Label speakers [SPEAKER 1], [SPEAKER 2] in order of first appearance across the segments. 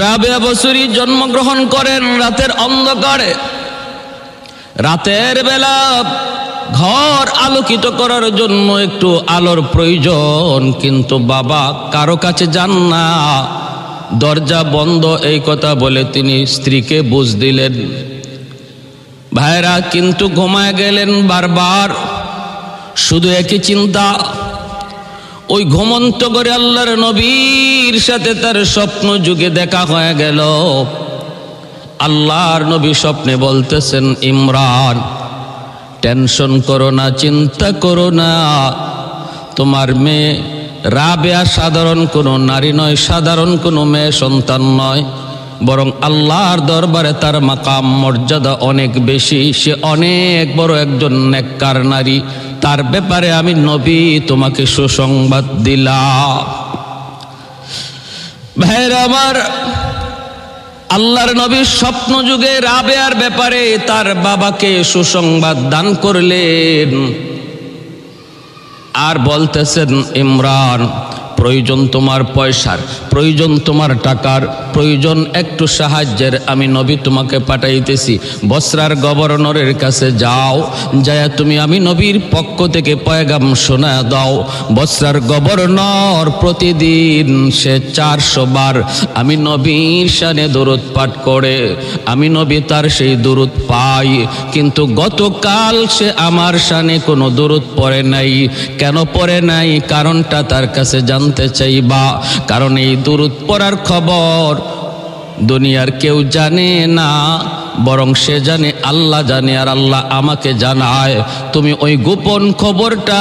[SPEAKER 1] রাবেয়া বসরি জন্মগ্রহণ করেন রাতের অন্ধকারে। রাতের বেলা ঘর আলোকিত করার জন্য একটু আলোর প্রয়োজন, কিন্তু বাবা কারো কাছে যান না, দরজা বন্ধ এই কথা বলে তিনি স্ত্রীকে বুঝ দিলেন। ভাইরা কিন্তু ঘুমায় গেলেন বারবার, শুধু একই চিন্তা। ওই ঘুমন্ত করে আল্লাহর নবীর সাথে তার স্বপ্ন যুগে দেখা হয়ে গেল। আল্লাহর নবী স্বপ্নে বলতেছেন, ইমরান টেনশন করো না, চিন্তা করো না, তোমার মেয়ে রাবেয়া সাধারণ কোনো নারী নয়, সাধারণ কোনো মেয়ে সন্তান নয়, বরং আল্লাহর দরবারে তার মাকাম মর্যাদা অনেক বেশি, সে অনেক বড় একজন নেককার নারী, তার ব্যাপারে আমি নবী তোমাকে সুসংবাদ দিলাম। ভাইরা আমার, আল্লাহর নবীর স্বপ্ন যুগে রাবেয়ার ব্যাপারে তার বাবাকে সুসংবাদ দান করলেন। আর বলতেছেন, ইমরান প্রয়োজন তোমার পয়সার, প্রয়োজন তোমার টাকার, প্রয়োজন একটু সাহায্যের, আমি নবী তোমাকে পাঠাইতেছি। বসরার গভর্নরের কাছে যাও, যায় তুমি আমি নবীর পক্ষ থেকে পয়গাম শোনা দাও। বসরার গভর্নর প্রতিদিন সে 400 বার আমি নবীর শানে দরুদ পাঠ করে, আমি নবী তার সেই দরুদ পাই, কিন্তু গতকাল সে আমার শানে কোনো দরুদ পড়ে নাই। কেন পড়ে নাই? কারণটা তার কাছে জানতে চাইবা, কারণ এই দরুদ পড়ার খবর দুনিয়ার কেউ জানে না, বরং সে জানে, আল্লাহ জানে, আর আল্লাহ আমাকে জানায়। তুমি ওই গোপন খবরটা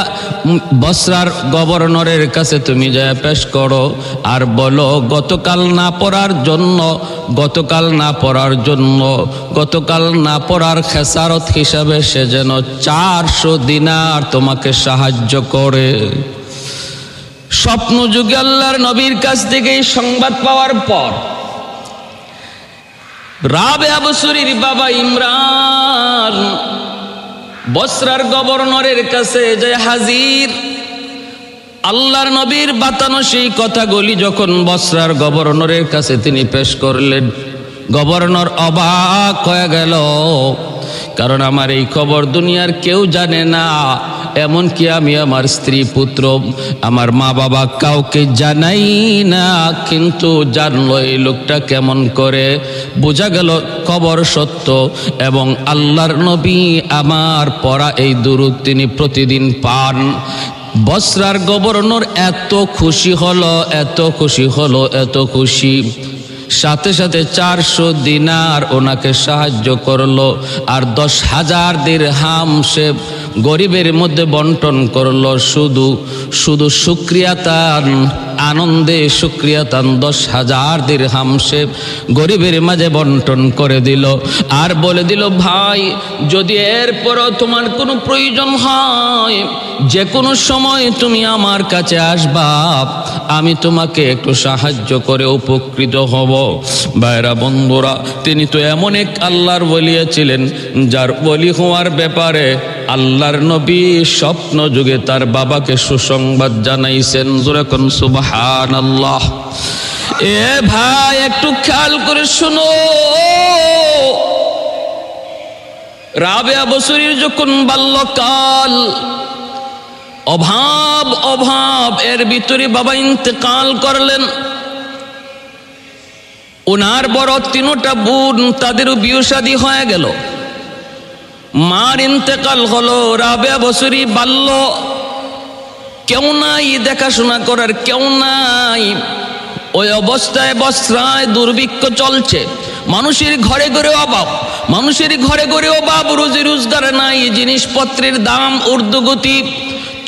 [SPEAKER 1] বসরার গভর্নরের কাছে তুমি যায় পেশ করো, আর বলো গতকাল না পড়ার জন্য, গতকাল না পড়ার জন্য, গতকাল না পড়ার খেসারত হিসাবে সে যেন 400 দিনার তোমাকে সাহায্য করে। স্বপ্ন যুগে আল্লাহর নবীর কাছ থেকে এই সংবাদ পাওয়ার পর রাবেয়া বসরির বাবা ইমরান বসরার গভর্নরের কাছে যে হাজির। আল্লাহর নবীর বাতানো সেই কথাগুলি যখন বসরার গভর্নরের কাছে তিনি পেশ করলেন, গভর্নর অবাক হয়ে গেল, কারণ আমার এই খবর দুনিয়ার কেউ জানে না, এমনকি আমি আমার স্ত্রী পুত্র আমার মা বাবা কাউকে জানাই না, কিন্তু জানলো এই লোকটা কেমন করে। বোঝা গেল খবর সত্য, এবং আল্লাহর নবী আমার পড়া এই দুরূদ তিনি প্রতিদিন পান। বসরার গভর্নর এত খুশি হলো, এত খুশি হলো, এত খুশি, সাথে সাথে 400 দিনার ওনাকে সাহায্য করলো, আর 10,000 দিরহাম সে গরিবের মধ্যে বন্টন করলো। শুধু শুধু শুকরিয়াতান, আনন্দে শুকরিয়াতান 10,000 দিরহাম সে গরিবের মাঝে বন্টন করে দিল। আর বলে দিল, ভাই যদি এরপরও তোমার কোনো প্রয়োজন হয়, যে কোনো সময় তুমি আমার কাছে আসবা, আমি তোমাকে একটু সাহায্য করে উপকৃত হব। ভাইরা বন্ধুরা, তিনি তো এমন এক আল্লাহর ওলি ছিলেন যার ওলি হওয়ার ব্যাপারে আল্লাহর নবী স্বপ্ন যুগে তার বাবাকে সুসংবাদ জানাইছেন। জোরে কোন সুবহানাল্লাহ। এ ভাই একটু খেয়াল করে শুনো, রাবেয়া বসরির যখন বাল্যকাল, অভাব অভাব এর ভিতরে বাবা ইন্তেকাল করলেন। ওনার বড় 3টা বোন, তাদেরও বিয়ে শাদী হয়ে গেল। মার ইন্তেকাল হলো, রাবেয়া বসরি বাল্য, কেউ নাই দেখাশোনা করার, কেউ নাই। ওই অবস্থায় বস্রায় দুর্ভিক্ষ চলছে, মানুষের ঘরে ঘরে অভাব, মানুষের ঘরে ঘরে অভাব, রুজি রোজগার নাই, জিনিসপত্রের দাম ঊর্ধ্বগতি,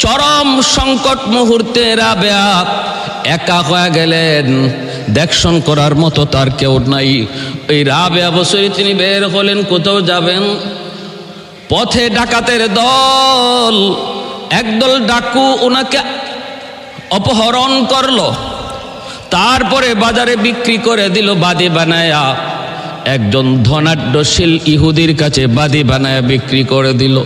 [SPEAKER 1] চরম সংকট মুহূর্তে রাবেয়া একা হয়ে গেলেন। দেখশন করার মতো তার কেউ নাই। এই রাবেয়া বসরি তিনি বের হলেন, কোথাও যাবেন, পথে ডাকাতের দল, একদল ডাকু ওনাকে অপহরণ করলো, তারপরে বাজারে বিক্রি করে দিল বাদী বানায়া। একজন ধনাঢ্যশীল ইহুদির কাছে বাদী বানায়া বিক্রি করে দিল।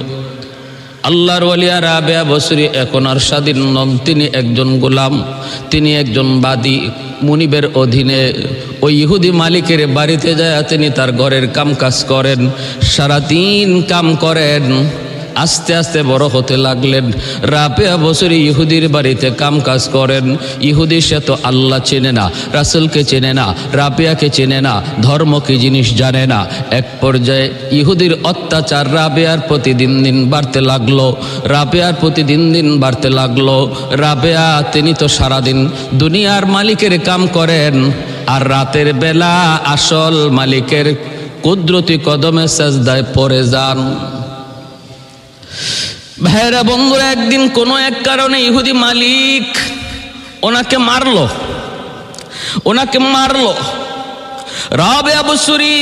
[SPEAKER 1] আল্লাহর ওলিয়া রাবেয়া বসরি এখন আর স্বাধীন নন, তিনি একজন গোলাম, তিনি একজন বাদী। মুনিবের অধীনে ওই ইহুদি মালিকের বাড়িতে যায় তিনি তার ঘরের কাম কাজ করেন, সারাদিন কাম করেন। আস্তে আস্তে বড় হতে লাগলেন। রাবেয়া বসরি ইহুদির বাড়িতে কাম কাজ করেন। ইহুদি সে তো আল্লাহ চেনে না, রাসূলকে চেনে না, রাবেয়াকে চেনে না, ধর্ম কি জিনিস জানে না। এক পর্যায়ে ইহুদির অত্যাচার রাবেয়ার প্রতি দিন দিন বাড়তে লাগলো, রাবেয়ার প্রতি দিন দিন বাড়তে লাগলো। রাবেয়া তিনি তো সারাদিন দুনিয়ার মালিকের কাম করেন, আর রাতের বেলা আসল মালিকের কুদরতি কদমে সাজদায় পড়ে যান। ভাইরা বন্ধুরা, একদিন কোনো এক কারণে ইহুদি মালিক ওনাকে মারলো। রাবেয়া বসরি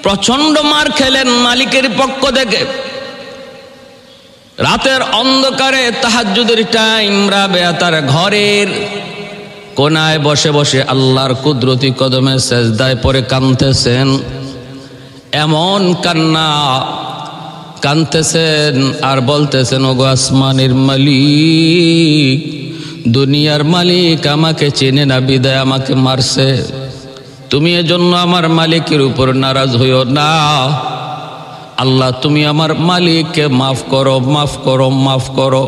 [SPEAKER 1] প্রচন্ড মার খেলেন মালিকের পক্ষ থেকে। রাতের অন্ধকারে তাহাজ্জুদের টাইম, রাবেয়া তার ঘরের কোনায় বসে বসে আল্লাহর কুদরতি কদমে সেজদায় পড়ে কাঁদতেছেন। এমন কান্না কাঁদতেছেন আর বলতেছেন, ওগো আসমানের মালিক, দুনিয়ার মালিক আমাকে চেনে না বিদায় আমাকে মারছে, তুমি এজন্য আমার মালিকের উপর নারাজ হইও না। আল্লাহ তুমি আমার মালিককে মাফ করো, মাফ করো, মাফ করো।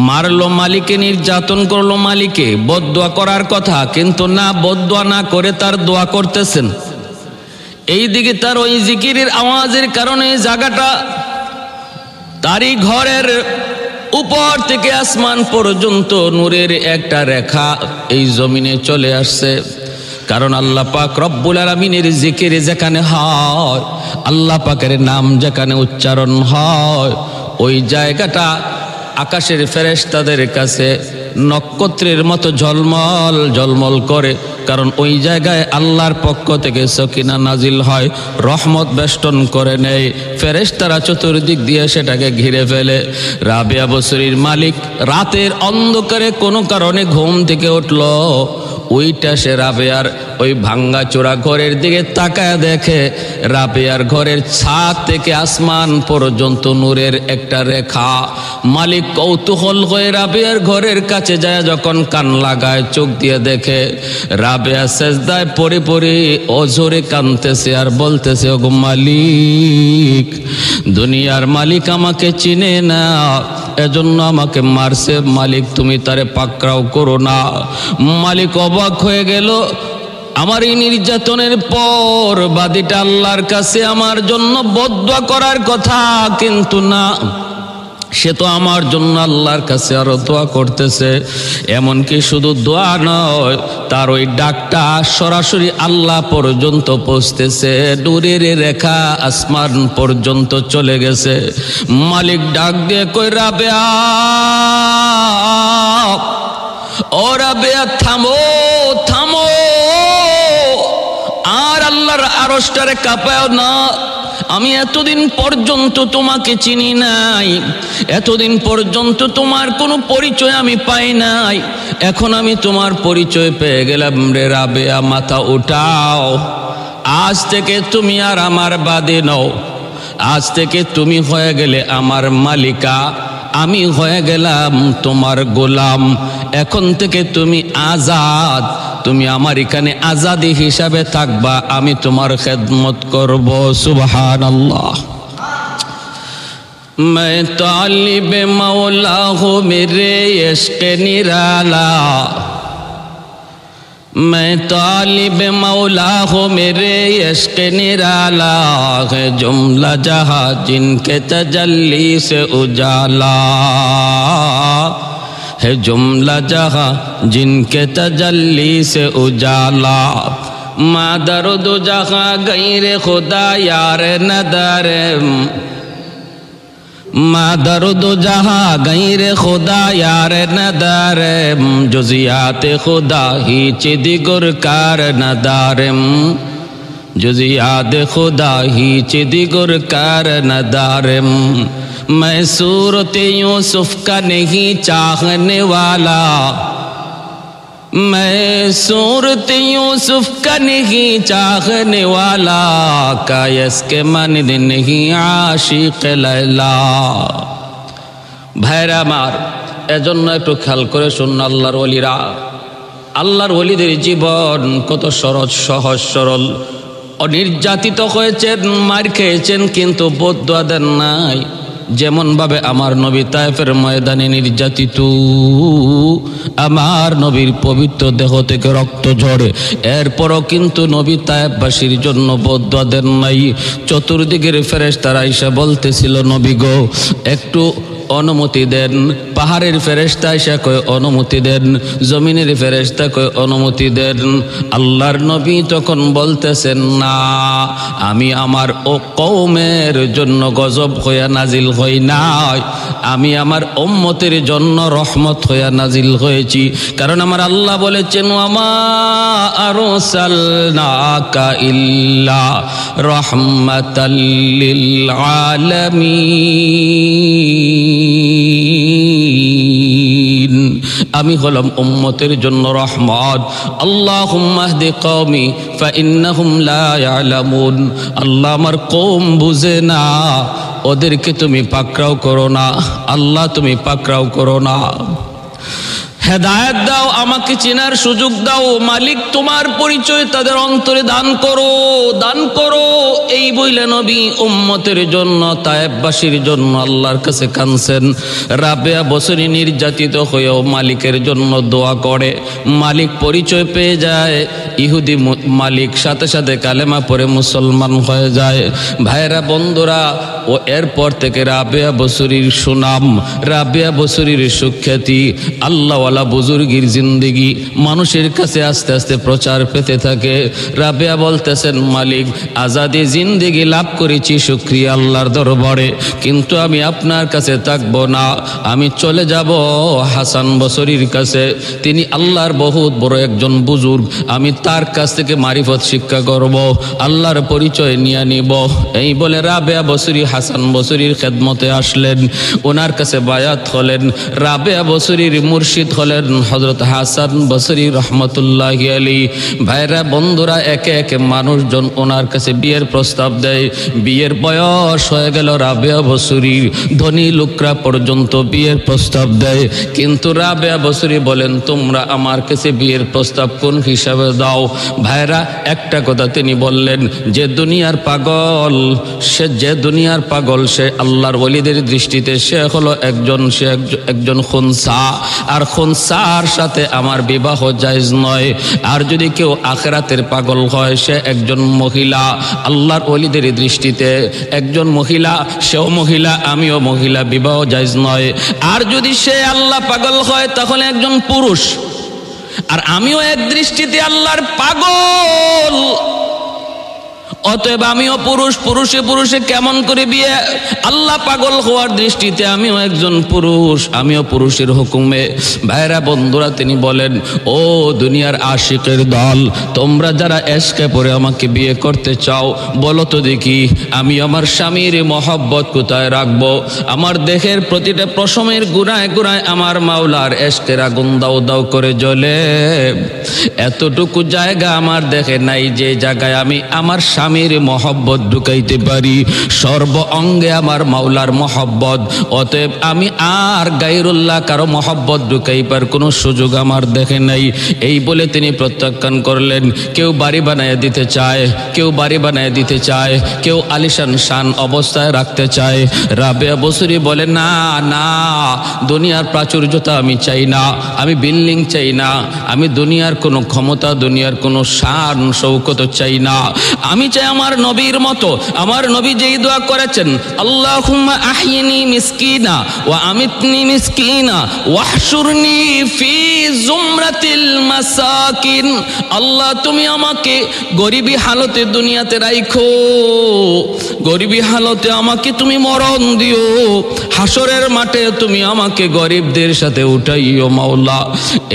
[SPEAKER 1] মারলো মালিকে, নির্যাতন করলো মালিকে, বদদোয়া করার কথা, কিন্তু না, বদদোয়া না করে তার দোয়া করতেছেন। এইদিকে তার ওই জিকিরের আওয়াজের কারণে জায়গাটা, তারই ঘরের উপর থেকে আসমান পর্যন্ত নূরের একটা রেখা এই জমিনে চলে আসছে। কারণ আল্লাহ পাক রব্বুল আলামিনের জিকির যেখানে হয়, আল্লাহ পাকের নাম যেখানে উচ্চারণ হয়, ওই জায়গাটা আকাশের ফেরেশতাদের কাছে নক্ষত্রের মতো ঝলমল ঝলমল করে। কারণ ওই জায়গায় আল্লাহর পক্ষ থেকে সকিনা নাজিল হয়, রহমত বেষ্টন করে নেয়, ফেরেশতারা চতুর্দিক দিয়ে সেটাকে ঘিরে ফেলে। রাবেয়া বসরির মালিক রাতের অন্ধকারে কোনো কারণে ঘুম থেকে উঠল। ওইটা সে রাবেয়ার ওই ভাঙ্গা চোরা ঘরের দিকে তাকায় দেখে রাবেয়ার ঘরের ছাদ থেকে আসমান পর্যন্ত নূরের একটা রেখা। মালিক কৌতূহল হয়ে রাবেয়ার ঘরের কাছে যায়, যখন কান লাগায় চোখ দিয়ে দেখে রাবেয়া সেজদায় পড়ে পড়ে অঝরে কাঁদতেছে আর বলতেছে, ওগো মালিক, দুনিয়ার মালিক আমাকে চিনে না, এজন্য আমাকে মারছে, মালিক তুমি তারে পাকড়াও করো না। মালিক অবাক হয়ে গেল। আমার এই নির্যাতনের পর বাদীটা আল্লাহর কাছে আমার জন্য বদদোয়া করার কথা, কিন্তু না, সে তো আমার জন্য আল্লাহর কাছে আরো দোয়া করতেছে। এমনকি শুধু দোয়া নয়, তার ওই ডাকটা সরাসরি আল্লাহ পর্যন্ত পৌঁছতেছে, নূরের রেখা আসমান পর্যন্ত চলে গেছে। মালিক ডাক দিয়ে কই, রাবেয়া, ও রাবেয়া, থামো থামো, আর আল্লাহর আরশটারে কাঁপাও না। আমি এতদিন পর্যন্ত তোমাকে চিনি নাই, এতদিন পর্যন্ত তোমার কোনো পরিচয় আমি পাই নাই, এখন আমি তোমার পরিচয় পেয়ে গেলাম রে রাবেয়া, মাথা উঠাও। আজ থেকে তুমি আর আমার বাদী নও, আজ থেকে তুমি হয়ে গেলে আমার মালিকা, আমি হয়ে গেলাম তোমার গোলাম। এখন থেকে তুমি আজাদ, তুমি আমার এখানে আজাদি হিসাবে থাকবা, আমি তোমার খেদমত করব। সুবহানাল্লাহ। मैं तालिब मौला हूँ मेरे इश्क़ निराला, मैं तालिब मौला हूँ मेरे इश्क़ निराला, है जुमला जहाँ जिनके तजल्ली से उजाला, है जुमला जहाँ जिनके तजल्ली से उजाला। माँ दर्द जहाँ गैर खुदा यार नदर, माँ दर्द जहाँ गैर खुदा यार नदर, जुज़ियात खुदा ही चिदिगुर कार नदारम, जुज़ियात खुदा ही चिदिगुर कार नदारम। मैं सूरत यूसुफ का नहीं चाहने वाला, मैं सूरत यूसुफ का नहीं चाहने वाला, कायस के मानिद नहीं आशिक लैला। ভাইরা আমার, এজন্য একটু খেয়াল করে শুনুন আল্লাহর ওলিরা। আল্লাহর ওলিদের জীবন কত সহজ সরল। অনির্যাতিত হয়েছেন, মার খেয়েছেন, কিন্তু বদদুয়া দেন নাই। যেমন ভাবে আমার নবী তায়েফের ময়দানে নির্যাতিত, আমার নবীর পবিত্র দেহ থেকে রক্ত ঝরে, এরপরও কিন্তু নবী তায়েফবাসীর জন্য বদদুয়া দেন নাই। চতুর্দিকের ফেরেশতারা এসে বলতেছিল, নবী গো একটু অনুমতি দেন। পাহাড়ের ফেরেশতা এসে কয় অনুমতি দেন, জমিনের ফেরেশতা কয় অনুমতি দেন। আল্লাহর নবী তখন বলতেছেন, না, আমি আমার ও কওমের জন্য গজব হইয়া নাজিল হই নাই, আমি আমার উম্মতের জন্য রহমত হইয়া নাজিল হয়েছি। কারণ আমার আল্লাহ বলেছেন, ওয়ামা আরসালনাকা ইল্লা রাহমাতাল লিল আলামিন, আমি হলাম উম্মতের জন্য রহমত। আল্লাহুম্মা হদি কওমি ফাইন্নাহুম লা ইয়ালামুন, আল্লাহ আমার কওম বুঝে না, ওদেরকে তুমি পাকড়াও করো না, আল্লাহ তুমি পাকড়াও করো না। হেদায়েত দাও, আমাকে চেনার সুযোগ দাও, মালিক তোমার পরিচয় তাদের অন্তরে দান করো, দান করো। এই বইলে নবী উম্মতের জন্য, তায়েফবাসীর জন্য আল্লাহর কাছে কাঁদছেন। রাবেয়া বছরী নির্যাতিত হয়েও মালিকের জন্য দোয়া করে। মালিক পরিচয় পেয়ে যায়, ইহুদি মালিক সাথে সাথে কালেমা পড়ে মুসলমান হয়ে যায়। ভাইরা বন্ধুরা, ও এরপর থেকে রাবেয়া বছরীর সুনাম, রাবেয়া বছরীর সুখ্যাতি, আল্লাহওয়ালা বুজুর্গির জিন্দেগি মানুষের কাছে আস্তে আস্তে প্রচার পেতে থাকে। রাবেয়া বলতেছেন, মালিক আজাদি জিন্দেগি লাভ করেছি শুকরিয়া আল্লাহর দরবারে, কিন্তু আমি আপনার কাছে থাকবো না, আমি চলে যাব হাসান বসরীর কাছে। তিনি আল্লাহর বহুত বড় একজন বুজুর্গ, আমি তার কাছ থেকে মারিফত শিক্ষা করব, আল্লাহর পরিচয় নিয়ে নিব। এই বলে রাবেয়া বসরী হাসান বসরীর খেদমতে আসলেন, ওনার কাছে বায়াত হলেন। রাবেয়া বসরীর মুর্শিদ হলেন হযরত হাসান বসরী রহমতুল্লাহি আলাইহি। ভাইরা বন্ধুরা, একে একে মানুষজন ওনার কাছে বিয়ের প্রস্তাব দেয়। বিয়ের বয়স হয়ে গেল রাবেয়া বসরীর, ধনী লোকরা পর্যন্ত বিয়ের প্রস্তাব দেয়, কিন্তু রাবেয়া বসরী বলেন, তোমরা আমার কাছে বিয়ের প্রস্তাব কোন হিসাবে দাও? ভাইরা, একটা কথা তিনি বললেন, যে দুনিয়ার পাগল, সে আল্লাহর ওলিদের দৃষ্টিতে সে হলো একজন খুনসা, আর খুনসার সাথে আমার বিবাহ জায়েজ নয়। আর যদি কেউ আখিরাতের পাগল হয়, সে একজন মহিলা, আল্লাহর ওলিদের দৃষ্টিতে একজন মহিলা, সেও মহিলা, আমিও মহিলা, বিবাহ জায়েজ নয়। আর যদি সে আল্লাহ পাগল হয়, তাহলে একজন পুরুষ, আর আমিও এক দৃষ্টিতে আল্লাহর পাগল, অতএব আমিও পুরুষ, পুরুষে কেমন করে বিয়ে? আল্লাহ পাগল হওয়ার দৃষ্টিতে আমিও একজন পুরুষ, আমিও পুরুষের হুকুমে। ভাইরা বন্ধুরা, তিনি বলেন, ও দুনিয়ার আশিকের দল, তোমরা যারা এশকে পড়ে আমাকে বিয়ে করতে চাও, বলো তো দেখি আমি আমার স্বামীর মহব্বত কোথায় রাখবো? আমার দেহের প্রতিটা পশমের গুড়ায় গুড়ায় আমার মাওলার এশকের আগুন দাও দাও করে জ্বলে। এতটুকু জায়গা আমার দেহে নাই যে জায়গায় আমি আমার স্বামীর মহব্বত ঢুকাইতে পারি। সর্ব অঙ্গে আমার মাওলার মহব্বত, অতএব আমি আর গায়রুল্লাহ কারো মহব্বত ঢুকাইবার কোনো সুযোগ আমার দেখে নাই। এই বলে তিনি প্রত্যাখ্যান করলেন। কেউ বাড়ি বানায় দিতে চায়, কেউ বাড়ি বানায় দিতে চায়, কেউ আলিশান শান অবস্থায় রাখতে চায়। রাবেয়া বসরী বলে, না না, দুনিয়ার প্রাচুর্যতা আমি চাই না, আমি বিল্ডিং চাই না, আমি দুনিয়ার কোনো ক্ষমতা, দুনিয়ার কোনো শান শৌকত চাই না, আমি চাই আমার নবীর মতো। আমার নবী যেই দোয়া করেছেন, আল্লাহুম্মা আহিনি মিসকিনা ওয়া আমিতনি মিসকিনা ওয়াহশুরনি ফি জুমরাতিল মাসাকিন। আল্লাহ, তুমি আমাকে গরিবী হালতে দুনিয়াতে রাখো, গরিবী হালতে আমাকে তুমি মরণ দিও, হাসরের মাঠে তুমি আমাকে গরিবদের সাথে উঠাইও মাওলা।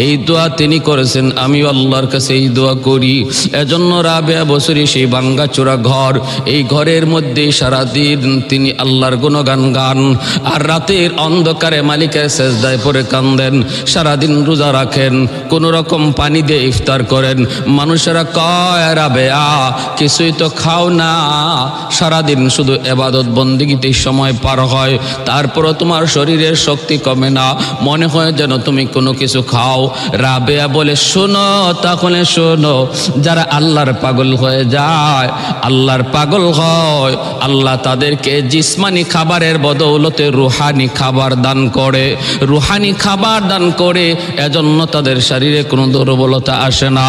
[SPEAKER 1] এই দোয়া তিনি করেছেন, আমি আল্লাহর কাছে এই দোয়া করি। এজন্য রাবেয়া বসরী সেই ভাঙ্গা ভাঙাচোরা ঘর, এই ঘরের মধ্যে সারাদিন তিনি আল্লাহর গুণগান গান, আর রাতের অন্ধকারে মালিকের সেজদায় পড়ে কান্দেন। সারাদিন রোজা রাখেন, কোনো রকম পানি দিয়ে ইফতার করেন। মানুষেরা কয় রাবেয়া কিছুই তো খাও না, সারাদিন শুধু ইবাদত বন্দেগীতে সময় পার হয়, তারপরও তোমার শরীরের শক্তি কমে না, মনে হয় যেন তুমি কোনো কিছু খাও। রাবেয়া বলে শোনো, তাহলে শোনো, যারা আল্লাহর পাগল হয়ে যায়, আল্লাহর পাগল হয়, আল্লাহ তাদেরকে জিসমানি খাবারের বদৌলতে রুহানি খাবার দান করে, রুহানি খাবার দান করে, এজন্য তাদের শরীরে কোনো দুর্বলতা আসে না।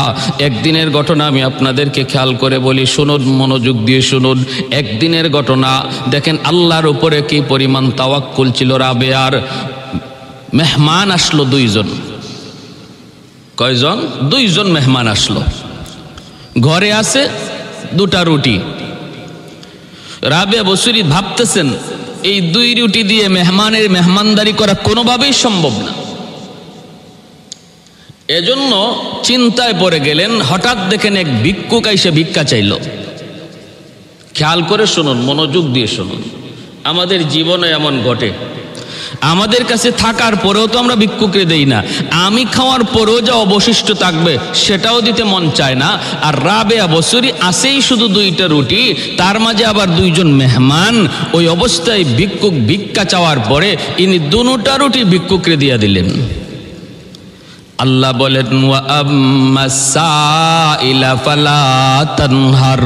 [SPEAKER 1] একদিনের ঘটনা আমি আপনাদেরকে খেয়াল করে বলি, শুনুন, মনোযোগ দিয়ে শুনুন। একদিনের ঘটনা দেখেন আল্লাহর উপরে কি পরিমাণ তাওয়াক্কুল ছিল রাবেয়ার। মেহমান আসলো দুইজন। কয়জন? দুইজন মেহমান আসলো। ঘরে আছে দুটা রুটি। রাবেয়া বসরি ভাবতেছেন এই দুই রুটি দিয়ে মেহমানের মেহমানদারি করা কোনোভাবেই সম্ভব না। এজন্য চিন্তায় পড়ে গেলেন। হঠাৎ দেখেন এক ভিক্ষুক এসে ভিক্ষা চাইল। খেয়াল করে শুনুন, মনোযোগ দিয়ে শুনুন। আমাদের জীবনে এমন ঘটে, আমাদের কাছে থাকার পরেও তো আমরা ভিক্ষুকরে দেই না, আমি খাওয়ার পরেও যা অবশিষ্ট থাকবে সেটাও দিতে মন চায় না। আর রাবেয়া বসরি আসেই শুধু দুইটা রুটি, তার মাঝে আবার দুইজন মেহমান। ওই অবস্থায় ভিক্ষুক ভিক্ষা চাওয়ার পরে ইনি দুটা রুটি ভিক্ষুকরে দিয়া দিলেন। আল্লাহ বলেন ওয়া আম্মাস সাইলা ফালা তানহার,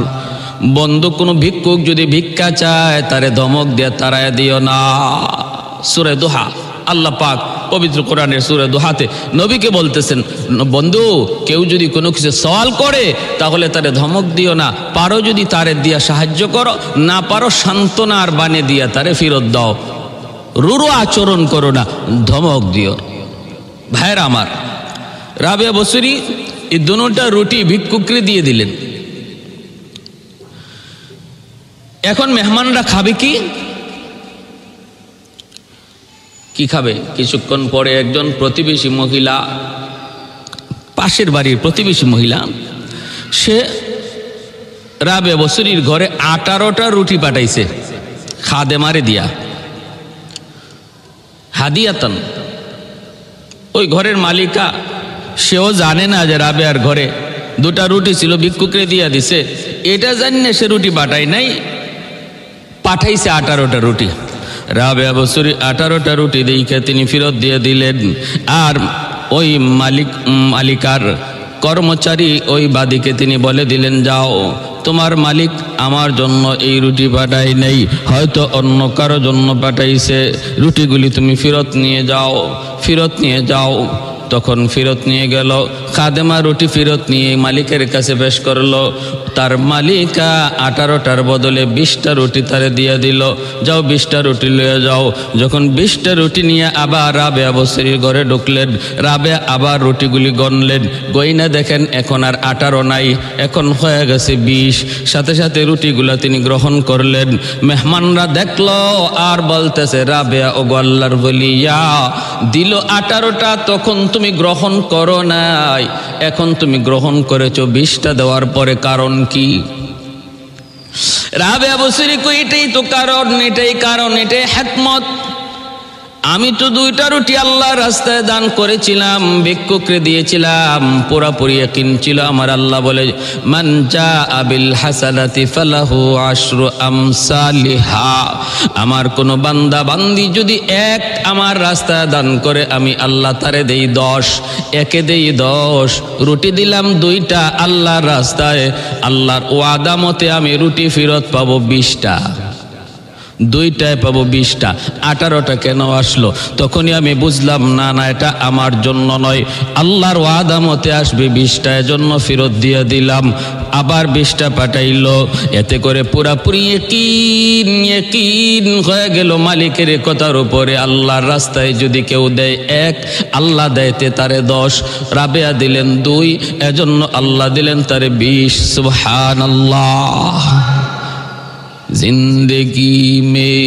[SPEAKER 1] বন্ধু কোনো ভিক্ষুক যদি ভিক্ষা চায় তারে ধমক দিয়ে তাড়ায় দিও না। সূরা দোহা, আল্লাহ পাক পবিত্র কোরআনের সূরা দোহাতে নবীকে বলতেছেন, বন্ধু কেউ যদি কোনো কিছু সওয়াল করে তাহলে তারে ধমক দিও না, পারো যদি তারে দিয়া সাহায্য করো, না পারো সান্ত্বনার বাণী দিয়া তারে ফেরত দাও, রুরু আচরণ করো না, ধমক দিও। ভাইরা আমার, রাবেয়া বসরি এই দুটা রুটি ভিক্ষুকরে দিয়ে দিলেন। এখন মেহমানরা খাবে কি? কি খাবে? কিছুক্ষণ পরে একজন প্রতিবেশী মহিলা, পাশের বাড়ির প্রতিবেশী মহিলা, সে রাবেয়া বসরির ঘরে 18টা রুটি পাঠাইছে খাদেমারে দিয়া, হাদিয়াতন। ওই ঘরের মালিকা সেও জানে না যে রাবেয়ার ঘরে দুটা রুটি ছিল, ভিক্ষুকরে দিয়া দিছে, এটা জানে সে রুটি পাঠায় নাই, পাঠাইছে 18টা রুটি। রাবেয়া বসরি 18টা রুটি দেখে তিনি ফেরত দিয়ে দিলেন। আর ওই মালিকার কর্মচারী ওই বাদীকে তিনি বলে দিলেন, যাও, তোমার মালিক আমার জন্য এই রুটি পাঠায় নেই, হয়তো অন্য কারো জন্য পাঠাইছে, রুটিগুলি তুমি ফেরত নিয়ে যাও, ফেরত নিয়ে যাও। তখন ফেরত নিয়ে গেল, খাদেমা রুটি ফেরত নিয়ে মালিকের কাছে পেশ করলো। তার মালিকা 18টার বদলে 20টা রুটি তারে দিয়ে দিল, যাও 20টা রুটি লয়ে যাও। যখন 20টা রুটি নিয়ে আবার রাবেয়া বসরির ঘরে ঢুকলেন, রাবেয়া আবার রুটিগুলি গণলেন, গইনা দেখেন এখন আর 18 নাই, এখন হয়ে গেছে 20। সাথে সাথে রুটিগুলা তিনি গ্রহণ করলেন। মেহমানরা দেখলো আর বলতেছে, রাবেয়া ও আল্লাহর বলিয়া দিল 18টা, তখন তুমি গ্রহণ করো নাই, এখন তুমি গ্রহণ করেছো 20টা দেওয়ার পরে, কারণ কি? রাবেয়া বসরি কই, এটাই তো কারণ, এটাই কারণ, এটাই হিকমত। আমি তো 2টা রুটি আল্লাহর রাস্তায় দান করেছিলাম, ভিক্ষুকরে দিয়েছিলাম, পুরাপুরি ইয়াকিন ছিল আমার। আল্লাহ বলে, মান জাআ বিল হাসানাতি ফালাহু আশরু আমসালিহা, আমার কোন বান্দা বান্দি যদি এক আমার রাস্তায় দান করে, আমি আল্লাহ তারে দেই 10, একে দেই 10। রুটি দিলাম 2টা আল্লাহর রাস্তায়, আল্লাহর ওয়াদা মতে আমি রুটি ফেরত পাবো 20টা, 2টায় পাবো 20টা, 18টা কেন আসলো? তখনই আমি বুঝলাম, না না, এটা আমার জন্য নয়, আল্লাহর ওয়াদা মতে আসবে 20টা, এজন্য ফেরত দিয়ে দিলাম। আবার 20টা পাঠাইলো। এতে করে পুরাপুরি ইয়াকিন হয়ে গেল মালিকের কথার উপরে। আল্লাহর রাস্তায় যদি কেউ দেয় 1, আল্লাহ দেয়তে তারে 10, রাবেয়া দিলেন 2, এজন্য আল্লাহ দিলেন তারে 20। সুবহানাল্লাহ। जिंदगी में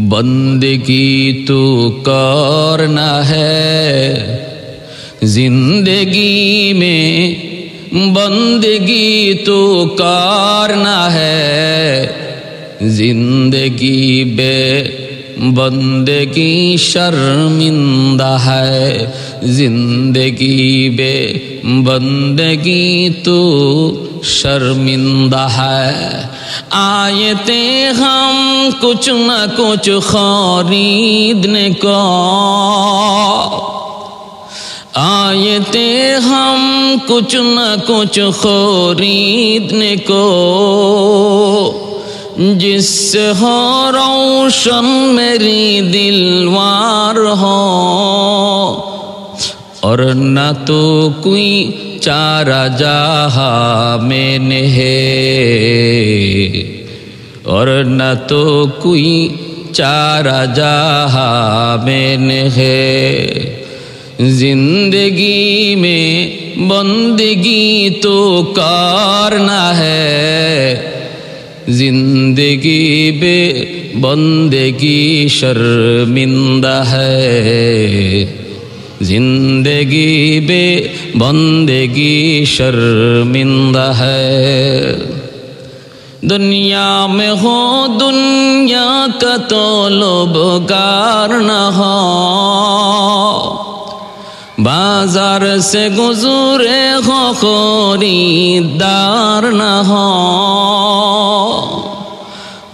[SPEAKER 1] बंदगी तो करना है, जिंदगी में बंदगी तो करना है, जिंदगी बे बंदगी शर्मिंदा है, जिंदगी बे बंदगी तो शर्मिंदा है। आए थे हम कुछ न कुछ खरीदने को, आए थे हम कुछ न कुछ खरीदने को, जिससे हो रोशन मेरी दिलवार हो, और न तो कोई चारा जहाँ में है, और न तो कोई चारा जहाँ में है। जिंदगी में बंदगी तो करना है, जिंदगी बे बंदगी शर्मिंदा है, जिंदगी बे बंदगी शर्मिंदा है। दुनिया में हो दुनिया का तो लोभगार न हो, बाजार से गुजरे हो खरीदार न हो।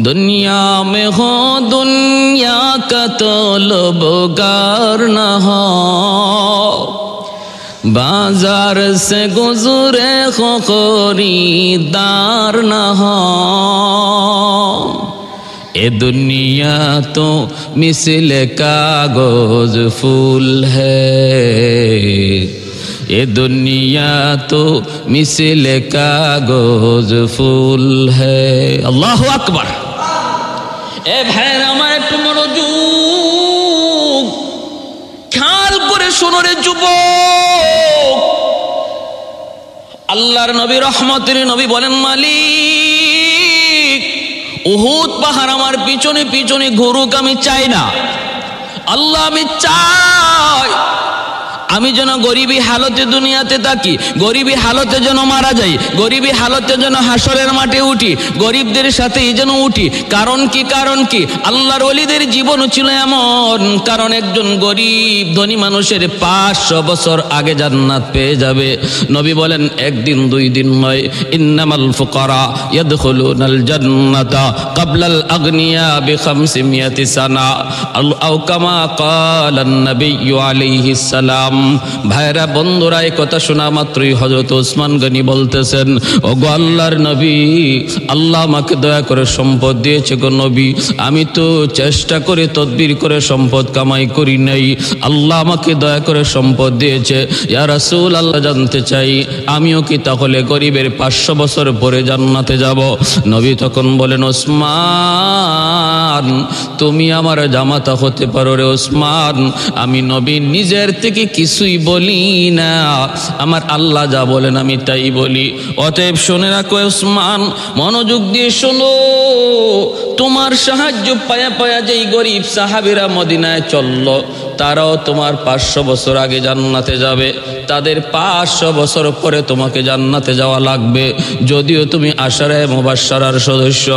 [SPEAKER 1] दुनिया में हो दुनिया का तो लोभगार न हो, बाजार से गुजरे हो खरीदार न हो। ए दुनिया तो मिसल कागज फूल है, ये दुनिया तो मिसल कागज फूल है। अल्लाहु আকবার। এ ভাইরা আমার একটু মনোযোগ খেয়াল করে শোনো রে যুবক। আল্লাহর নবী রহমতের নবী বলেন, মালিক উহুদ পাহাড় আমার পিছনে পিছনে ঘুরুক, আমি চাই না। আল্লাহ আমি চাই আমি যেন গরিবী হালতে দুনিয়াতে থাকি, গরিবী হালতে যেন মারা যাই, গরিবী হালতে যেন হাসরের মাঠে উঠি, গরিবদের সাথেই যেন উঠি। কারণ কি? কারণ কি? আল্লাহর ওলিদের জীবন ছিল এমন, কারণ একজন গরিব ধনী মানুষের 500 বছর আগে জান্নাত পেয়ে যাবে। নবী বলেন একদিন দুই দিন নয়, ইন্নামাল ফুকারা ইয়াদখুলুনাল জান্নাতা ক্বাবলাল আগনিয়া বি500 সানা আও কামা ক্বালান নবী আলাইহিস সালাম। ভাইরা বন্ধুরা, এই কথা শোনা মাত্রই হযরত ওসমান গনি বলতেছেন, ও গো আল্লাহর নবী, আল্লাহ আমাকে দয়া করে সম্পদ দিয়েছে গো নবী, আমি তো চেষ্টা করে তদবির করে সম্পদ কামাই করি নাই, আল্লাহ আমাকে দয়া করে সম্পদ দিয়েছে। ইয়া রাসূল, আল্লাহ জানতে চাই আমিও কি তাহলে গরিবের 500 বছর পরে জান্নাতে যাব? নবী তখন বলেন, ওসমান তুমি আমার জামাতা হতে পারো রে ওসমান, আমি নবী নিজের থেকে কিছুই বলি না, আমার আল্লাহ যা বলেন আমি তাই বলি। অতএব শুনে রাখো ওসমান, মনোযোগ দিয়ে শোনো, তোমার সাহায্য পায়া পায়া যেই গরিব সাহাবীরা মদিনায় চলল, তারাও তোমার 500 বছর আগে জান্নাতে যাবে, তাদের 500 বছর পরে তোমাকে জান্নাতে যাওয়া লাগবে। যদিও তুমি আশারায়ে মুবাশশারার সদস্য,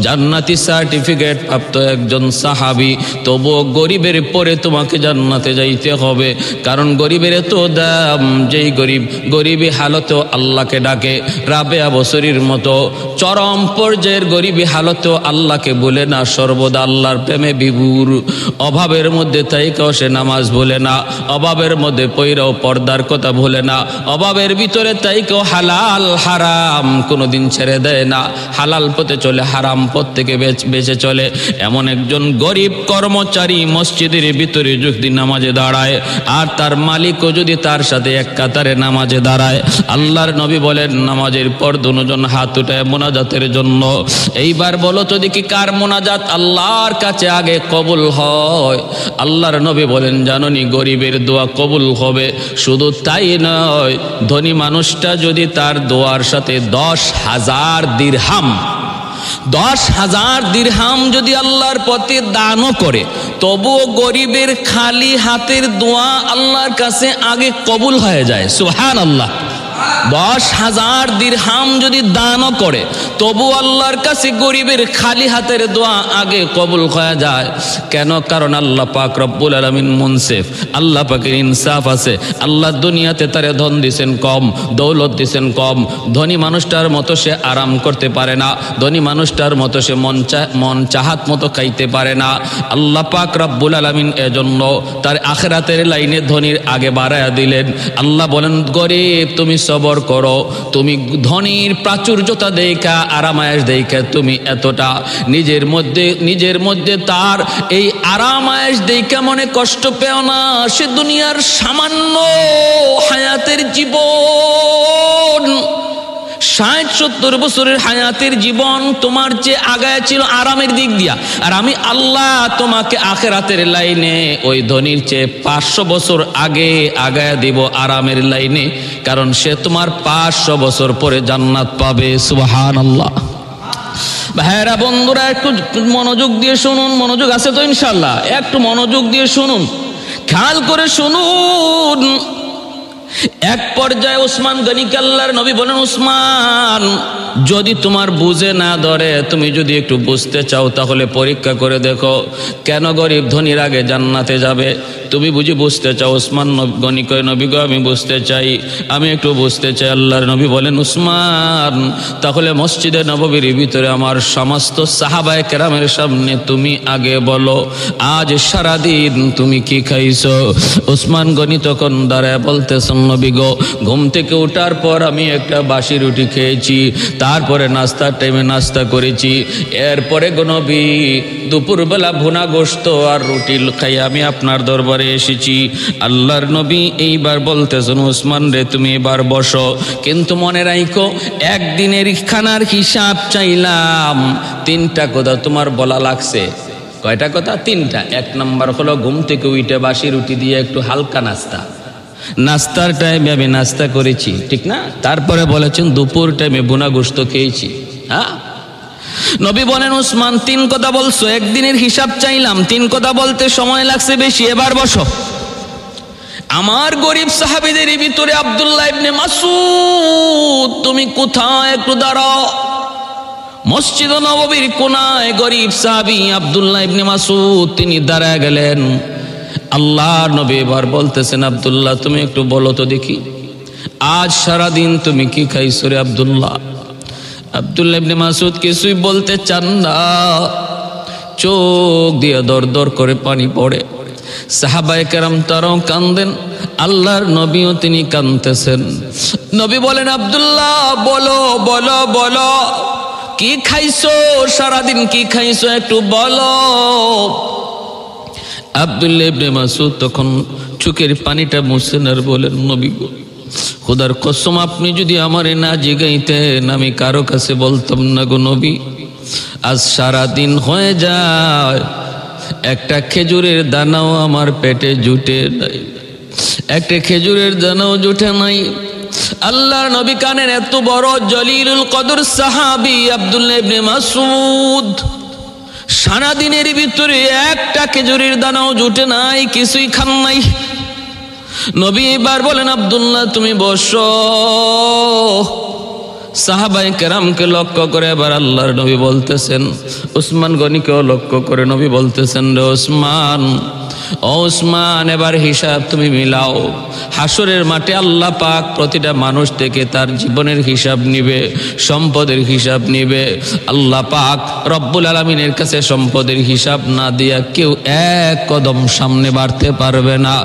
[SPEAKER 1] জান্নাতি সার্টিফিকেট প্রাপ্ত একজন সাহাবী, তবুও গরিবের পরে তোমাকে জান্নাতে যাইতে হবে। কারণ গরিবের তো দাম, যেই গরিব গরিবী হালতেও আল্লাহকে ডাকে, রাবেয়া বসরির মতো চরম পর্যায়ের গরিবী হালতেও আল্লাহকে বলে না, সর্বদা আল্লাহর প্রেমে বিভোর, অভাবের মধ্যে তাইকেও সে নামাজ ভুলে না, অভাবের মধ্যে পয়রাও পর্দার কথা ভুলে না, অভাবের ভিতরে তাইকেও হালাল হারাম কোনোদিন ছেড়ে দেয় না, হালাল পথে চলে, হারাম পথ থেকে বেঁচে চলে। এমন একজন গরিব কর্মচারী মসজিদের ভিতরে যদি নামাজে দাঁড়ায়, আর তার মালিকও যদি তার সাথে এক কাতারে নামাজে দাঁড়ায়, আল্লাহর নবী বলেন নামাজের পর দুজন হাত উঠায় মোনাজাতের জন্য। এইবার বলো তো দেখি কার মোনাজাত আল্লাহর কাছে আগে কবুল হয়? আল্লাহর নবী বলেন, জানোনি গরিবের দোয়া কবুল হবে? শুধু তাই নয়, ধনী মানুষটা যদি তার দোয়ার সাথে 10,000 দিরহাম 10,000 দিরহাম যদি আল্লাহর পথে দানও করে, তবুও গরিবের খালি হাতের দোয়া আল্লাহর কাছে আগে কবুল হয়ে যায়। সুবহানাল্লাহ। 10,000 দিরহাম যদি দানও করে তবু আল্লাহর কাছে গরিবের খালি হাতের দোয়া আগে কবুল হয়ে যায়। কেন? কারণ আল্লাহ পাক রব্বুল আলামিন মুনসিফ, আল্লাহ পাকের ইনসাফ আছে। আল্লাহ দুনিয়াতে তারে ধন দিছেন কম, দৌলত দিছেন কম। ধনী মানুষটার মতো সে আরাম করতে পারে না, ধনী মানুষটার মতো সে মন চাহাত মতো খাইতে পারে না। আল্লাহ পাক রব্বুল আলামিন এজন্য তার আখিরাতের লাইনে ধনীর আগে বাড়ায়া দিলেন। আল্লাহ বলেন, গরিব তুমি সবর করো, তুমি ধনীর প্রাচুর্যতা দেখা আরামায়েশ দেখা তুমি এতটা নিজের মধ্যে তার এই আরামায়েশ দেখা মনে কষ্ট পেও না। সে দুনিয়ার সামান্য হায়াতের জীবন, 60-70 বছরের হায়াতের জীবন তোমার যে আগায় ছিল আরামের দিক দিয়া, আর আমি আল্লাহ তোমাকে আখিরাতের লাইনে ওই ধনীর চেয়ে 500 বছর আগে আগায় দিব আরামের লাইনে, কারণ সে তোমার 500 বছর পরে জান্নাত পাবে। সুবহানাল্লাহ। ভাইরা বন্ধুরা একটু মনোযোগ দিয়ে শুনুন, মনোযোগ আছে তো ইনশাআল্লাহ? একটু মনোযোগ দিয়ে শুনুন, খেয়াল করে শুনুন। এক পর্যায়ে উসমান গনিকে আল্লাহর নবী বলেন, উসমান যদি তোমার বুঝে না ধরে, তুমি যদি একটু বুঝতে চাও তাহলে পরীক্ষা করে দেখো কেন গরিব ধনীর আগে জান্নাতে যাবে। তুমি বুঝি বুঝতে চাও? উসমান গনি কয়, নবী গো আমি বুঝতে চাই, আমি একটু বুঝতে চাই। আল্লাহর নবী বলেন, উসমান তাহলে মসজিদে নববীর ভিতরে আমার সমস্ত সাহাবায়ে কেরামের সামনে তুমি আগে বলো আজ সারাদিন তুমি কি খাইছো। উসমান গনি তখন দাঁড়ায় বলতেছেন, নবী গো ঘুম থেকে ওঠার পর আমি একটা বাসি রুটি খেয়েছি, তারপরে নাস্তার টাইমে নাস্তা করেছি, এরপরে গো নবী দুপুরবেলা ভুনা গোশত আর রুটি খাই আমি আপনার দরবারে এসেছি। আল্লাহর নবী এইবার বলতেছেন, উসমান রে তুমি এবার বসো, কিন্তু মনে রাখো একদিনের খানার হিসাব চাইলাম। 3টা কথা তোমার বলা লাগছে। কয়টা কথা? 3টা। 1 নম্বর হলো ঘুম থেকে উঠে বাসি রুটি দিয়ে একটু হালকা নাস্তার টাইমে আমি নাস্তা করেছি, ঠিক না? তারপরে বলেছেন দুপুর টাইমে ভুনা গোশত খেয়েছি। হ্যাঁ, নবী বলেন, উসমান 3 কথা বলছো, একদিনের হিসাব চাইলাম, 3 কথা বলতে সময় লাগছে বেশি, এবার বসো। আমার গরিব সাহাবীদের ভিতরে আব্দুল্লাহ ইবনে মাসউদ, তুমি কোথায়? একটু দাঁড়াও। মসজিদ নববীর কোনায় গরিব সাহাবী আব্দুল্লাহ ইবনে মাসউদ তিনি দাঁড়ায় গেলেন। আল্লাহ নবী এবার বলতেছেন, আব্দুল্লাহ তুমি একটু বলো তো দেখি আজ সারাদিন তুমি কি খাইছো রে আব্দুল্লাহ? আব্দুল্লাহ ইবনে মাসউদ কিছুই বলতে চান না, চোখ দিয়ে দর দর করে পানি পড়ে। সাহাবায়ে কেরাম তারাও কান্দেন, আল্লাহর নবীও তিনি কাঁদতেছেন। নবী বলেন, আব্দুল্লাহ বলো বলো বলো কি খাইছো, সারাদিন কি খাইছো একটু বলো। আব্দুল্লাহ ইবনে মাসউদ তখন চোখের পানিটা মুছেন আর বলেন, নবী গো খোদার কসম আপনি যদি আমারে না জিগাইতেন আমি কারো কাছে বলতাম না গো নবী। আজ সারাদিন হয়ে যায় একটা খেজুরের দানাও আমার পেটে জুটে নাই, একটা খেজুরের দানাও জুটে নাই। আল্লাহর নবী কানের এত বড় জলিলুল কদর সাহাবী আব্দুল্লাহ ইবনে মাসউদ, সারাদিনের ভিতরে একটা খেজুরের দানাও জুটে নাই, কিছুই খান নাই। নবী এবার বলেন, আব্দুল্লাহ তুমি বসো। সাহাবায়ে কেরামকে লক্ষ্য করে এবার আল্লাহর নবী বলতেছেন, উসমান গনিকেও লক্ষ্য করে নবী বলতেছেন, রে উসমান, ও উসমান এবার হিসাব তুমি মিলাও। হাসরের মাঠে আল্লাহ পাক প্রতিটা মানুষ থেকে তার জীবনের হিসাব নিবে, সম্পদের হিসাব নিবে। আল্লাহ পাক রব্বুল আলামিনের কাছে সম্পদের হিসাব না দিয়া কেউ এক কদম সামনে বাড়তে পারবে না।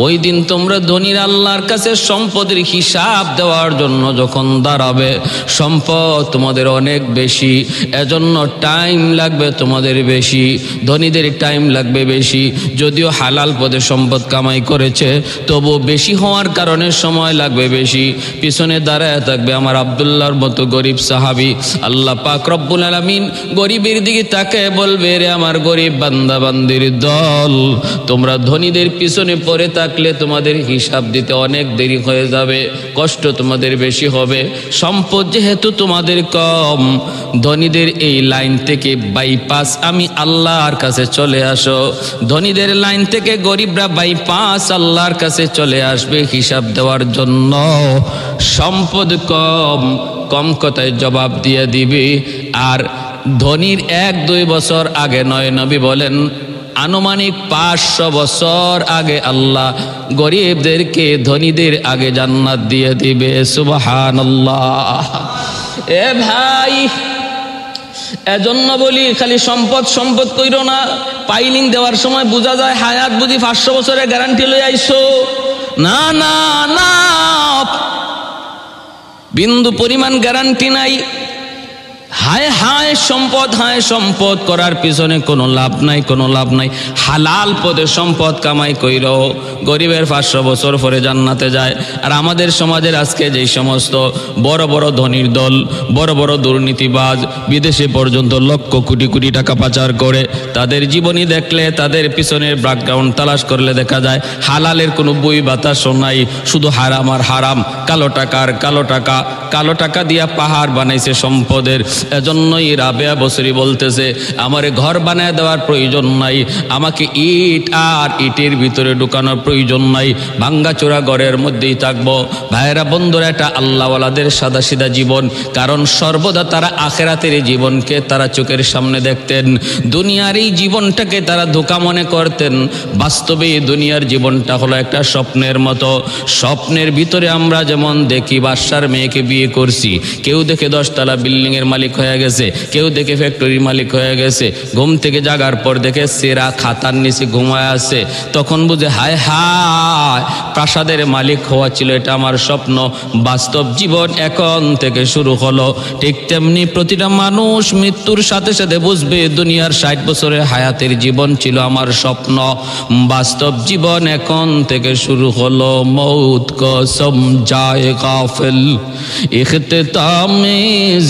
[SPEAKER 1] ওই দিন তোমরা ধনীর আল্লাহর কাছে সম্পদের হিসাব দেওয়ার জন্য যখন দাঁড়াবে, সম্পদ তোমাদের অনেক বেশি, এজন্য টাইম লাগবে তোমাদের বেশি, ধনীদের টাইম লাগবে বেশি। যদিও হালাল পথে সম্পদ কামাই করেছে তবু বেশি হওয়ার কারণে সময় লাগবে বেশি। পিছনে দাঁড়ায় থাকবে আমার আব্দুল্লাহর মতো গরিব সাহাবী। আল্লাহ পাক রব্বুল আলামিন গরিবের দিকে তাকায় বলবে, রে আমার গরিব বান্দা বান্দির দল, তোমরা ধনীদের পিছনে পড়ে থাকলে তোমাদের হিসাব দিতে অনেক দেরি হয়ে যাবে, কষ্ট তোমাদের বেশি হবে। সম্পদ যেহেতু তোমাদের কম, ধনীদের এই লাইন থেকে বাইপাস আমি আল্লাহর কাছে চলে আসো, ধনীদের লাইন থেকে গরিবরা বাইপাস আল্লাহর কাছে চলে আসবে হিসাব দেওয়ার জন্য। সম্পদ কম, কম কথায় জবাব দিয়ে দিবে। আর ধনীর 1-2 বছর আগে নয়, নবী বলেন আনুমানিক 500 বছর আগে আল্লাহ গরিবদেরকে ধনীদের আগে জান্নাত দিয়ে দিবে। সুবহানাল্লাহ। এ ভাই, এজন্য বলি খালি সম্পদ সম্পদ কইরো না। পাইলিং দেওয়ার সময় বোঝা যায় হায়াত বুঝি 500 বছরের গ্যারান্টি লই আইছো। না না না, বিন্দু পরিমাণ গ্যারান্টি নাই। হায় হায় সম্পদ, হায় সম্পদ করার পিছনে কোনো লাভ নাই, কোনো লাভ নাই। হালাল পদে সম্পদ কামাই কইরো, গরিবের 500 বছর পরে জান্নাতে যায়। আর আমাদের সমাজের আজকে যেই সমস্ত বড় বড় ধনীর দল, বড় বড় দুর্নীতিবাজ, বিদেশে পর্যন্ত লক্ষ কোটি কোটি টাকা পাচার করে, তাদের জীবনী দেখলে, তাদের পিছনের ব্যাকগ্রাউন্ড তালাশ করলে দেখা যায় হালালের কোনো বই বাতাসও নাই, শুধু হারাম আর হারাম। কালো টাকার কালো টাকা, কালো টাকা দিয়া পাহাড় বানাইছে সম্পদের। এজন্যই রাবেয়া বসরি বলতেছে আমারে ঘর বানায় দেওয়ার প্রয়োজন নাই, আমাকে ইট আর ইটের ভিতরে ঢুকানোর প্রয়োজন নাই, ভাঙ্গাচোরা ঘরের মধ্যেই থাকবো। ভাইয়েরা বন্ধুরা, এটা আল্লাহওয়ালাদের সাদা সিধা জীবন। কারণ সর্বদা তারা আখেরাতের এই জীবনকে তারা চোখের সামনে দেখতেন, দুনিয়ার এই জীবনটাকে তারা ধোঁকা মনে করতেন। বাস্তবে এই দুনিয়ার জীবনটা হলো একটা স্বপ্নের মতো। স্বপ্নের ভিতরে আমরা যেমন দেখি বাদশার মেয়েকে বিয়ে করছি, কেউ দেখে 10 তলা বিল্ডিংয়ের মালিক হয়ে গেছে, কেউ দেখে ফ্যাক্টরির মালিক হয়ে গেছে, ঘুম থেকে জাগার পর দেখে সেরা খাতার নিচে ঘুমায় আছে, তখন বুঝে হায় হায় প্রাসাদের মালিক হওয়া ছিল এটা আমার স্বপ্ন। বাস্তব জীবন এখন থেকে শুরু হলো। ঠিক তেমনি প্রতিটা মানুষ মৃত্যুর সাথে সাথে বুঝবে দুনিয়ার 60 বছরের হায়াতের জীবন ছিল আমার স্বপ্ন। বাস্তব জীবন এখন থেকে শুরু হলো। মৌত কো সমঝায়ে গাফিল ইখতিতামে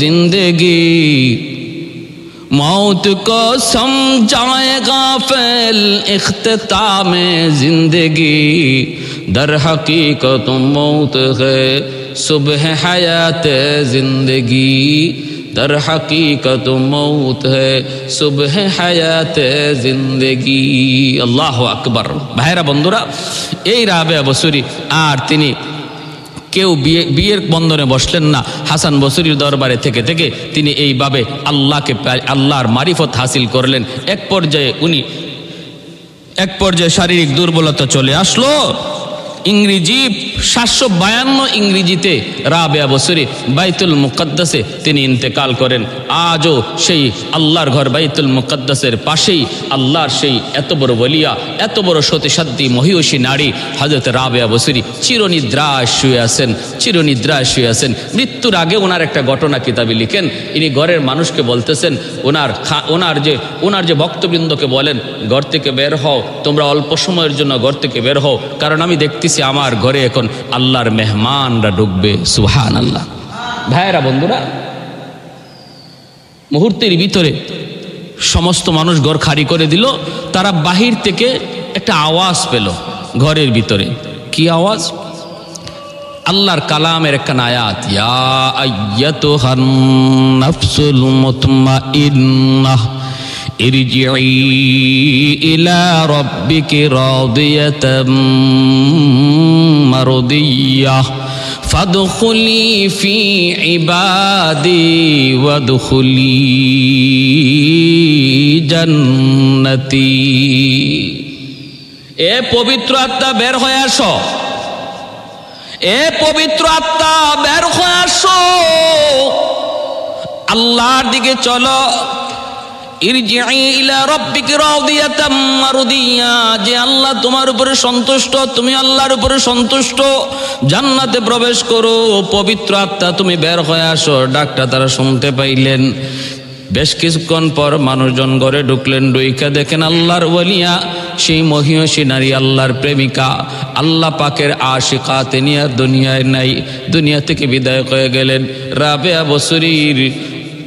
[SPEAKER 1] জিন্দেগি, मौत को समझाए गाफिल इख्तिताम जिंदगी, दर हकीकत मौत है सुबह हयात जिंदगी, दर हकीकत मौत है सुबह हयात जिंदगी। अल्लाहु আকবার। ভাইরা বন্ধুরা, এই রাবেয়া বসরি আর তিনি কেউ বিয়ের বন্ধনে বসলেন না। হাসান বসরির দরবারে থেকে থেকে তিনি এইভাবে আল্লাহর মারিফত হাসিল করলেন। এক পর্যায়ে শারীরিক দুর্বলতা চলে আসলো। ইংরেজি 752 ইংরেজিতে রাবেয়া বসরি বাইতুল মুকদ্দাসে তিনি ইন্তেকাল করেন। আজও সেই আল্লাহর ঘর বাইতুল মুকদ্দাসের পাশেই আল্লাহর সেই এত বড় ওলিয়া, এত বড় সতীসাধ্যী মহিষী নারী হযরত রাবেয়া বসরি চিরনিদ্রায় শুয়ে আছেন, চিরনিদ্রায় শুয়ে আছেন। মৃত্যুর আগে ওনার একটা ঘটনা কিতাবে লিখেন। ইনি ঘরের মানুষকে বলতেছেন, ওনার যে ভক্তবৃন্দকে বলেন ঘর থেকে বের হও, তোমরা অল্প সময়ের জন্য ঘর থেকে বের হও, কারণ আমি দেখতেছি আমার ঘরে এখন আল্লাহর মেহমানরা ঢুকবে। সুবহানাল্লাহ। ভাইয়েরা বন্ধুরা, মুহূর্তের ভিতরে সমস্ত মানুষ ঘর খালি করে দিল। তারা বাহির থেকে একটা আওয়াজ পেল ঘরের ভিতরে। কি আওয়াজ? আল্লাহর কালামের একটা আয়াত, ইয়া আইয়াতুহান নাফসুল মুতমাইন্নাহ ইরজিই ইলা রাব্বিকি রাদিয়াতাম মারদিয়াহ ফাদখুলি ফি ইবাদি ওয়াদখুলি জান্নাতি। এ পবিত্র আত্মা বের হয়ে আসো, এ পবিত্র আত্মা বের হয়ে আসো, আল্লাহর দিকে চলো। ইরজিই ইলা রাব্বিকি রাদিয়াতাম মারদিয়া, যে আল্লাহ তোমার উপরে সন্তুষ্ট, তুমি আল্লাহর উপরে সন্তুষ্ট, জান্নাতে প্রবেশ করো। পবিত্র আত্মা তুমি বের হয়ে আসো। ডাকটা তারা শুনতে পাইলেন। বেশ কিছুক্ষণ পর মানুষজন ঘরে ঢুকলেন। ডুইকা দেখেন আল্লাহর ওলিয়া, সেই মহিষী নারী, আল্লাহর প্রেমিকা, আল্লাহ পাকের আশিকা, তিনি আর দুনিয়ায় নাই, দুনিয়া থেকে বিদায় হয়ে গেলেন। রাবেয়া বসরির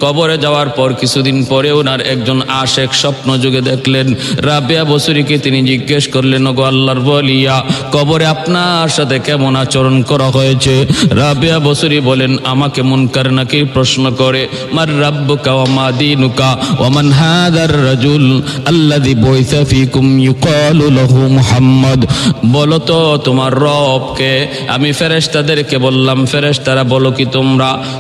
[SPEAKER 1] কবরে যাওয়ার পর কিছুদিন পরে ওনার একজন আশেক স্বপ্ন যুগে দেখলেন। রাবেয়া বসুরীকে তিনি জিজ্ঞেস করলেন, ওগো আল্লাহর ওলিয়া, কবরে আপনার সাথে কেমন আচরণ করা হয়েছে? রাবেয়া বসুরী বলেন, আমাকে মুনকার নাকির প্রশ্ন করে, মার রাব্বুকা ওয়া মা দীনুকা ওয়া মান হাদার রাজুল আল্লাযী বুইসা ফীকুম ইউকালু লাহু মুহাম্মদ। বলো তো তোমার রবকে। আমি ফেরেশতাদেরকে বললাম, ফেরেশতারা বলো কি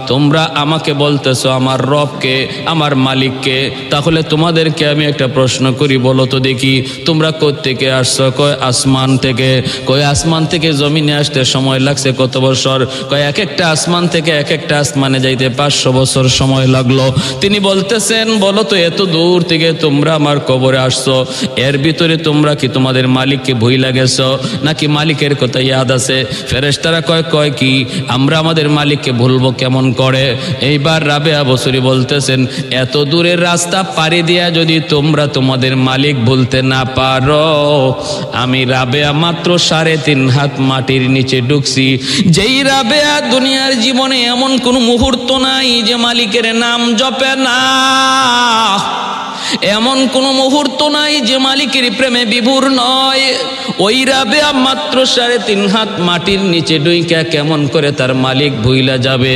[SPEAKER 1] তোমরা আমাকে বলতেছো আমার রবকে, আমার মালিককে। তাহলে তোমাদেরকে আমি একটা প্রশ্ন করি, বলো তো দেখি তোমরা কোত্থেকে আসছো? কয় আসমান থেকে। কয় আসমান থেকে জমিনে আসতে সময় লাগছে কত বছর? কয় এক একটা আসমান থেকে এক একটা আসমানে যাইতে 500 বছর সময় লাগলো। তিনি বলতেছেন, বলো তো এত দূর থেকে তোমরা আমার কবরে আসছো, এর ভিতরে তোমরা কি তোমাদের মালিককে ভুইলা গেছো নাকি মালিকের কথা ইয়াদ আছে? ফেরেশতারা কয় কি আমরা আমাদের মালিককে ভুলবো কেমন করে? এইবার রাবেয়া বসুরী বলতেছেন, এত দূরের রাস্তা পাড়ি দিয়া যদি তোমরা তোমাদের মালিক ভুলতে না পারো, আমি রাবেয়া মাত্র 3.5 হাত মাটির নিচে ঢুকছি। যেই রাবেয়া দুনিয়ার জীবনে এমন কোন মুহূর্ত নাই যে মালিকের নাম জপে না, এমন কোন মুহূর্ত নাই যে মালিকের প্রেমে বিভোর নয়। ওই রাবেয়া মাত্র 3.5 হাত মাটির নিচে ডুইকা কেমন করে তার মালিক ভুইলা যাবে?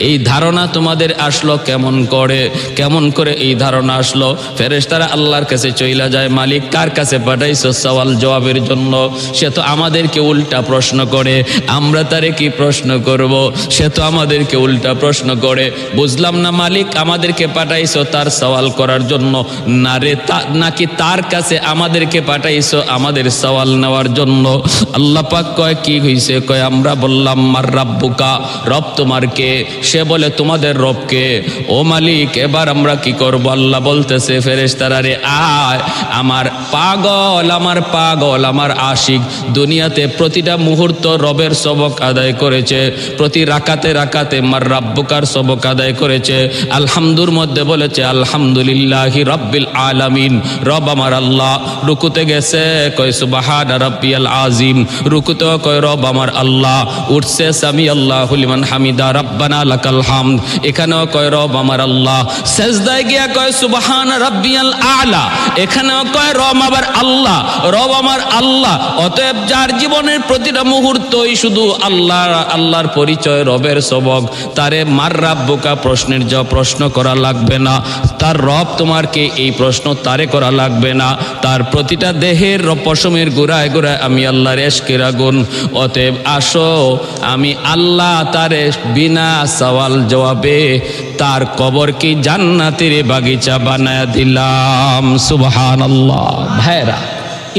[SPEAKER 1] এই ধারণা তোমাদের আসলো কেমন করে এই ধারণা আসলো? ফেরেশতারা আল্লাহর কাছে চইলা যায়, মালিক কার কাছে পাঠাইছো সওয়াল জবাবের জন্য? সে তো আমাদেরকে উল্টা প্রশ্ন করে, আমরা তারে কি প্রশ্ন করব? সে তো আমাদেরকে উল্টা প্রশ্ন করে। বুঝলাম না মালিক আমাদেরকে পাঠাইছো তার সওয়াল করার জন্য না রে, নাকি তার কাছে আমাদেরকে পাঠাইছো আমাদের সওয়াল নেওয়ার জন্য? আল্লাহ পাক কয় কি হইছে? কয় আমরা বললাম মার রাব্বুকা, রব তোমার কে? সে বলে তোমাদের রবকে। ও মালিক এবার আমরা কি করব? আল্লাহ বলতেছে, ফেরেশতারা রে আয়, আমার পাগল আমার আশিক দুনিয়াতে প্রতিটা মুহূর্ত রবের সবক আদায় করেছে, প্রতি রাকাতে মার রাব্বুকার সবক আদায় করেছে। আলহামদুর মধ্যে বলেছে আলহামদুলিল্লাহি রাব্বিল আলামিন, রব আমার আল্লাহ। রুকুতে গেছে কয় সুবহানা রাব্বিয়াল আযীম, রুকুতে কয় রব আমার আল্লাহ। উঠছে সামি আল্লাহু লিমান হামিদা রাব্বানা লাকাল হামদ, এখানেও কয় রব আমার আল্লাহ। সেজদায় গিয়া কয় সুবহানা রাব্বিয়াল আলা, এখানেও কয় রব আমার আল্লাহ। অতএব যার জীবনের প্রতিটা মুহূর্তই শুধু আল্লাহর পরিচয়, রবের সবক, তারে মার রাব্বুকা প্রশ্নের জবাব প্রশ্ন করা লাগবে না। তার রব তোমার কে এই প্রশ্ন তারে করা লাগবে না। তার প্রতিটা দেহের পশমের গোড়ায় আমি আল্লাহর ইশকের আগুন। অতএব আসো আমি আল্লাহ তারে বিনা সওয়াল জবাবে তার কবর কি জান্নাতের বাগিচা বানায়া দিলাম। সুবহানাল্লাহ। ভাইরা,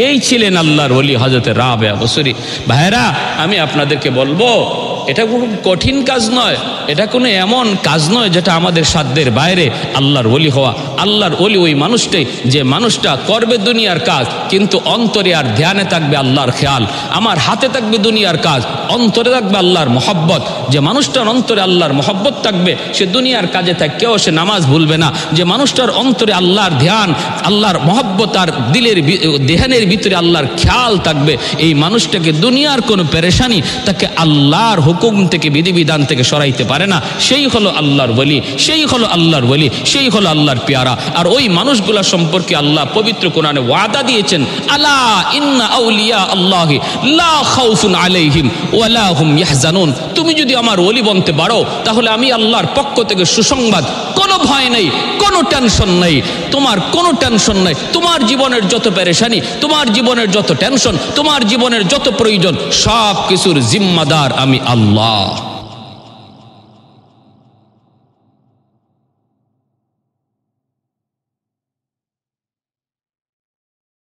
[SPEAKER 1] এই ছিলেন আল্লাহর ওলি হযরত রাবেয়া বসুরী। ভাইরা, আমি আপনাদেরকে বলবো, এটা কোনো কঠিন কাজ নয়, এটা কোনো এমন কাজ নয় যেটা আমাদের সাধ্যের বাইরে আল্লাহর ওলি হওয়া। আল্লাহর ওলি ওই মানুষটাই যে মানুষটা করবে দুনিয়ার কাজ, কিন্তু অন্তরে আর ধ্যানে থাকবে আল্লাহর খেয়াল। আমার হাতে থাকবে দুনিয়ার কাজ, অন্তরে থাকবে আল্লাহর মহব্বত। যে মানুষটার অন্তরে আল্লাহর মহব্বত থাকবে, সে দুনিয়ার কাজে থাকলেও সে নামাজ ভুলবে না। যে মানুষটার অন্তরে আল্লাহর ধ্যান, আল্লাহর মহব্বত, আর দিলের ধ্যানের ভিতরে আল্লাহর খেয়াল থাকবে, এই মানুষটাকে দুনিয়ার কোনো পেরেশানি তাকে আল্লাহর হুকুম থেকে, বিধিবিধান থেকে সরাইতে পারে না। সেই হলো আল্লাহর ওলি, সেই হলো আল্লাহর পেয়ারা। আর ওই মানুষগুলা সম্পর্কে আল্লাহ পবিত্র কোরআনে ওয়াদা দিয়েছেন, আলা ইন্না আউলিয়া আল্লাহি লা খাউফুন আলাইহিম ওয়া লা হুম ইয়াহজানুন। তুমি যদি আমার ওলি বনতে পারো, তাহলে আমি আল্লাহর পক্ষ থেকে সুসংবাদ, কোনো ভয় নেই, কোনো টেনশন নেই। তোমার কোনো টেনশন নেই। তোমার জীবনের যত পেরেশানি, তোমার জীবনের যত টেনশন, তোমার জীবনের যত প্রয়োজন, সব কিছুর জিম্মাদার আমি আল্লাহ।